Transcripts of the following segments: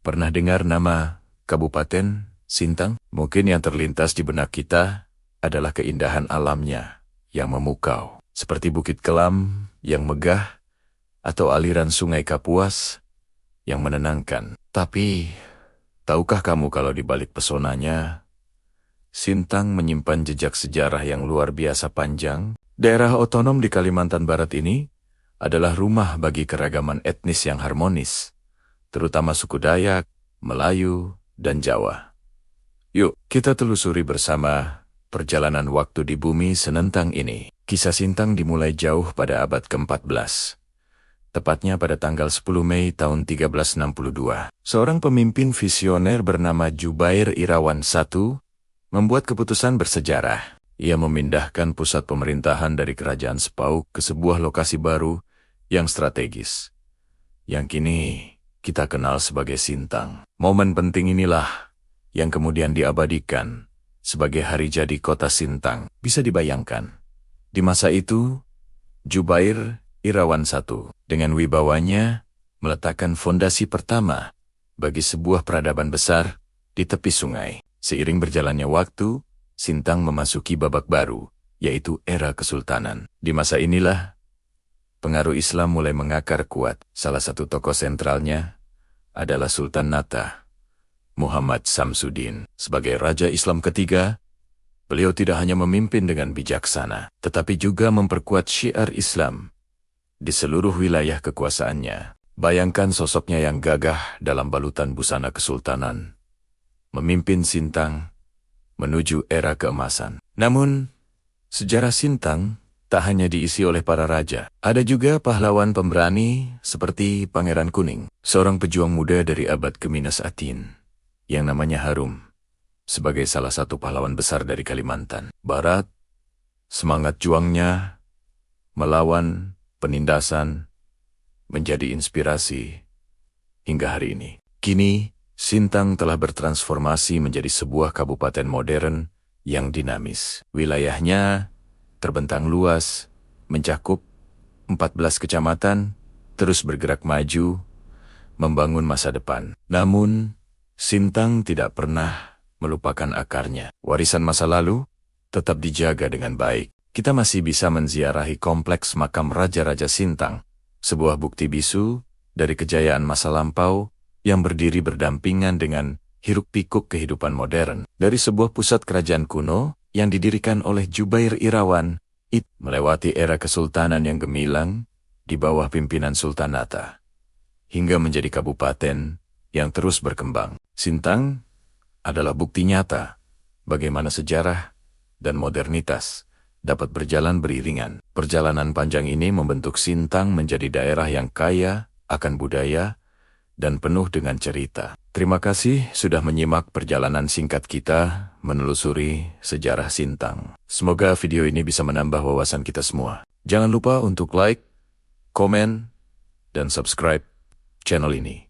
Pernah dengar nama Kabupaten Sintang? Mungkin yang terlintas di benak kita adalah keindahan alamnya yang memukau, seperti Bukit Kelam yang megah atau aliran Sungai Kapuas yang menenangkan. Tapi, tahukah kamu kalau di balik pesonanya, Sintang menyimpan jejak sejarah yang luar biasa panjang? Daerah otonom di Kalimantan Barat ini adalah rumah bagi keragaman etnis yang harmonis, terutama suku Dayak, Melayu, dan Jawa. Yuk, kita telusuri bersama perjalanan waktu di bumi senentang ini. Kisah Sintang dimulai jauh pada abad ke-14. Tepatnya pada tanggal 10 Mei tahun 1362. Seorang pemimpin visioner bernama Jubair Irawan I membuat keputusan bersejarah. Ia memindahkan pusat pemerintahan dari kerajaan Sepauk ke sebuah lokasi baru yang strategis, yang kini kita kenal sebagai Sintang. Momen penting inilah yang kemudian diabadikan sebagai hari jadi kota Sintang. Bisa dibayangkan, di masa itu, Jubair Irawan I dengan wibawanya meletakkan fondasi pertama bagi sebuah peradaban besar di tepi sungai. Seiring berjalannya waktu, Sintang memasuki babak baru, yaitu era kesultanan. Di masa inilah, pengaruh Islam mulai mengakar kuat. Salah satu tokoh sentralnya adalah Sultan Nata, Muhammad Samsuddin. Sebagai Raja Islam ketiga, beliau tidak hanya memimpin dengan bijaksana, tetapi juga memperkuat syiar Islam di seluruh wilayah kekuasaannya. Bayangkan sosoknya yang gagah dalam balutan busana kesultanan, memimpin Sintang menuju era keemasan. Namun, sejarah Sintang tak hanya diisi oleh para raja. Ada juga pahlawan pemberani seperti Pangeran Kuning, seorang pejuang muda dari abad ke-Atin, yang namanya Harum. Sebagai salah satu pahlawan besar dari Kalimantan Barat, semangat juangnya melawan penindasan menjadi inspirasi hingga hari ini. Kini, Sintang telah bertransformasi menjadi sebuah kabupaten modern yang dinamis. Wilayahnya terbentang luas, mencakup 14 kecamatan, terus bergerak maju, membangun masa depan. Namun, Sintang tidak pernah melupakan akarnya. Warisan masa lalu tetap dijaga dengan baik. Kita masih bisa menziarahi kompleks makam Raja-Raja Sintang, sebuah bukti bisu dari kejayaan masa lampau yang berdiri berdampingan dengan hiruk-pikuk kehidupan modern. Dari sebuah pusat kerajaan kuno yang didirikan oleh Jubair Irawan, melewati era kesultanan yang gemilang di bawah pimpinan Sultan Nata, hingga menjadi kabupaten yang terus berkembang. Sintang adalah bukti nyata bagaimana sejarah dan modernitas dapat berjalan beriringan. Perjalanan panjang ini membentuk Sintang menjadi daerah yang kaya akan budaya dan penuh dengan cerita. Terima kasih sudah menyimak perjalanan singkat kita menelusuri sejarah Sintang. Semoga video ini bisa menambah wawasan kita semua. Jangan lupa untuk like, komen, dan subscribe channel ini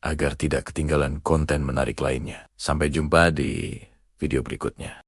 agar tidak ketinggalan konten menarik lainnya. Sampai jumpa di video berikutnya.